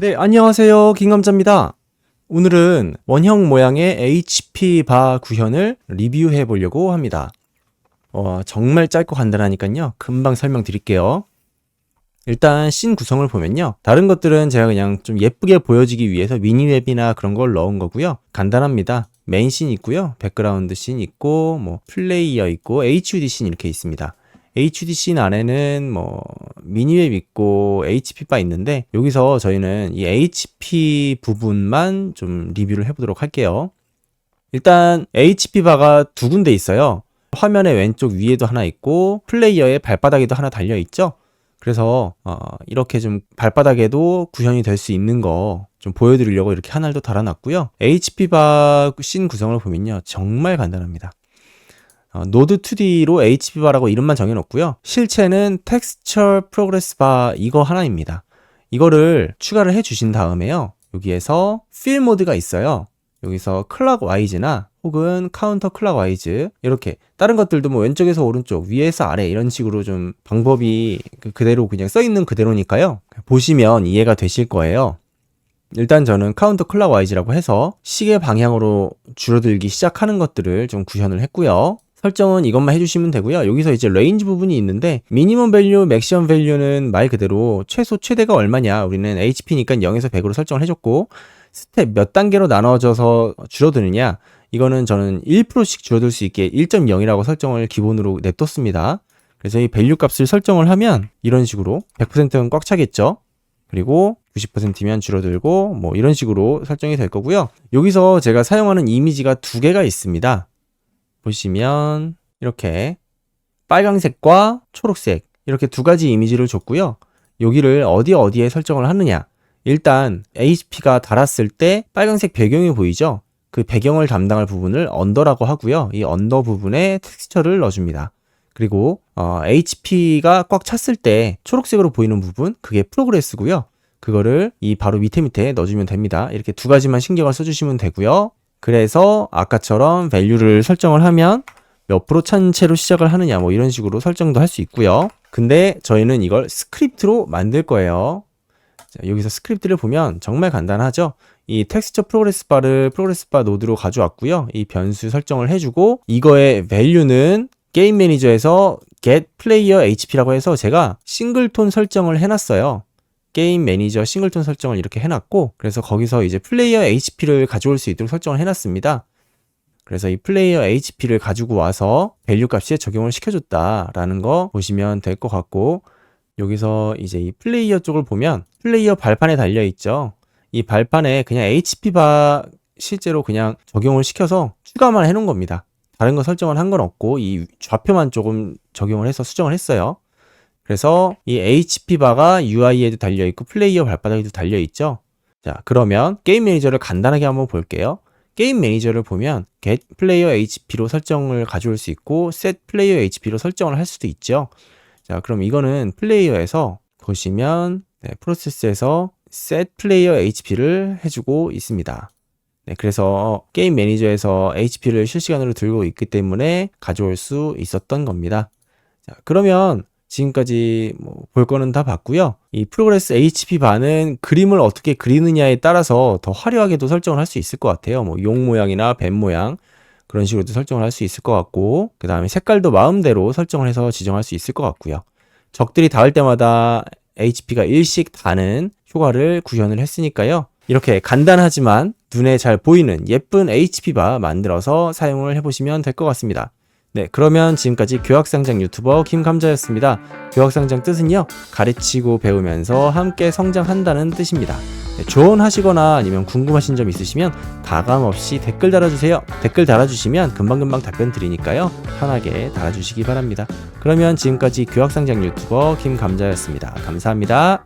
네, 안녕하세요. 김감자입니다. 오늘은 원형 모양의 HP 바 구현을 리뷰해 보려고 합니다. 정말 짧고 간단하니까요. 금방 설명드릴게요. 일단 씬 구성을 보면요. 다른 것들은 제가 그냥 좀 예쁘게 보여지기 위해서 미니맵이나 그런 걸 넣은 거고요. 간단합니다. 메인 씬 있고요. 백그라운드 씬 있고, 플레이어 있고, HUD 씬 이렇게 있습니다. HUD 씬 안에는 미니맵 있고 HP 바 있는데 여기서 저희는 이 HP 부분만 좀 리뷰를 해보도록 할게요. 일단 HP 바가 두 군데 있어요. 화면의 왼쪽 위에도 하나 있고 플레이어의 발바닥에도 하나 달려 있죠. 그래서 이렇게 좀 발바닥에도 구현이 될 수 있는 거 좀 보여드리려고 이렇게 하나를 또 달아놨고요. HP 바 씬 구성을 보면요, 정말 간단합니다. 노드 2D로 HP 바라고 이름만 정해놓고요. 실체는 텍스처 프로그레스 바 이거 하나입니다. 이거를 추가를 해주신 다음에요. 여기에서 필 모드가 있어요. 여기서 클락와이즈나 혹은 카운터 클락와이즈 이렇게 다른 것들도 왼쪽에서 오른쪽, 위에서 아래 이런 식으로 좀 방법이 그대로 그냥 써있는 그대로니까요. 보시면 이해가 되실 거예요. 일단 저는 카운터 클락와이즈라고 해서 시계 방향으로 줄어들기 시작하는 것들을 좀 구현을 했고요. 설정은 이것만 해주시면 되고요. 여기서 이제 레인지 부분이 있는데 미니멈 밸류, 맥시멈 밸류는 말 그대로 최소 최대가 얼마냐, 우리는 HP니까 0에서 100으로 설정을 해줬고, 스텝 몇 단계로 나눠져서 줄어드느냐, 이거는 저는 1%씩 줄어들 수 있게 1.0이라고 설정을 기본으로 냅뒀습니다. 그래서 이 밸류 값을 설정을 하면 이런 식으로 100%는 꽉 차겠죠. 그리고 90%면 줄어들고 이런 식으로 설정이 될 거고요. 여기서 제가 사용하는 이미지가 두 개가 있습니다. 보시면 이렇게 빨강색과 초록색 이렇게 두 가지 이미지를 줬고요. 여기를 어디에 설정을 하느냐, 일단 HP가 달았을 때 빨강색 배경이 보이죠? 그 배경을 담당할 부분을 언더라고 하고요. 이 언더 부분에 텍스처를 넣어줍니다. 그리고 HP가 꽉 찼을 때 초록색으로 보이는 부분, 그게 프로그레스고요. 그거를 이 바로 밑에 넣어주면 됩니다. 이렇게 두 가지만 신경을 써주시면 되고요. 그래서 아까처럼 밸류를 설정을 하면 몇 프로 찬 채로 시작을 하느냐, 이런 식으로 설정도 할 수 있고요. 근데 저희는 이걸 스크립트로 만들 거예요. 자, 여기서 스크립트를 보면 정말 간단하죠. 이 텍스처 프로그레스 바를 프로그레스 바 노드로 가져왔고요. 이 변수 설정을 해주고, 이거의 밸류는 게임 매니저에서 get player HP라고 해서 제가 싱글톤 설정을 해놨어요. 게임 매니저 싱글톤 설정을 이렇게 해놨고, 그래서 거기서 이제 플레이어 HP를 가져올 수 있도록 설정을 해놨습니다. 그래서 이 플레이어 HP를 가지고 와서 밸류 값에 적용을 시켜줬다라는 거 보시면 될 것 같고, 여기서 이제 이 플레이어 쪽을 보면 플레이어 발판에 달려있죠. 이 발판에 그냥 HP 바 실제로 그냥 적용을 시켜서 추가만 해놓은 겁니다. 다른 거 설정을 한 건 없고 이 좌표만 조금 적용을 해서 수정을 했어요. 그래서 이 HP 바가 UI에도 달려있고 플레이어 발바닥에도 달려있죠. 자, 그러면 게임 매니저를 간단하게 한번 볼게요. 게임 매니저를 보면 get player HP로 설정을 가져올 수 있고 set player HP로 설정을 할 수도 있죠. 자, 그럼 이거는 플레이어에서 보시면 프로세스에서 set player HP를 해주고 있습니다. 그래서 게임 매니저에서 HP를 실시간으로 들고 있기 때문에 가져올 수 있었던 겁니다. 자, 그러면 지금까지 볼 거는 다 봤고요. 이 프로그레스 HP 바는 그림을 어떻게 그리느냐에 따라서 더 화려하게도 설정을 할 수 있을 것 같아요. 용 모양이나 뱀 모양 그런 식으로도 설정을 할 수 있을 것 같고, 그 다음에 색깔도 마음대로 설정을 해서 지정할 수 있을 것 같고요. 적들이 닿을 때마다 HP가 일씩 다는 효과를 구현을 했으니까요. 이렇게 간단하지만 눈에 잘 보이는 예쁜 HP 바 만들어서 사용을 해보시면 될 것 같습니다. 네, 그러면 지금까지 교학상장 유튜버 김감자였습니다. 교학상장 뜻은요, 가르치고 배우면서 함께 성장한다는 뜻입니다. 네, 조언하시거나 아니면 궁금하신 점 있으시면 가감없이 댓글 달아주세요. 댓글 달아주시면 금방금방 답변 드리니까요, 편하게 달아주시기 바랍니다. 그러면 지금까지 교학상장 유튜버 김감자였습니다. 감사합니다.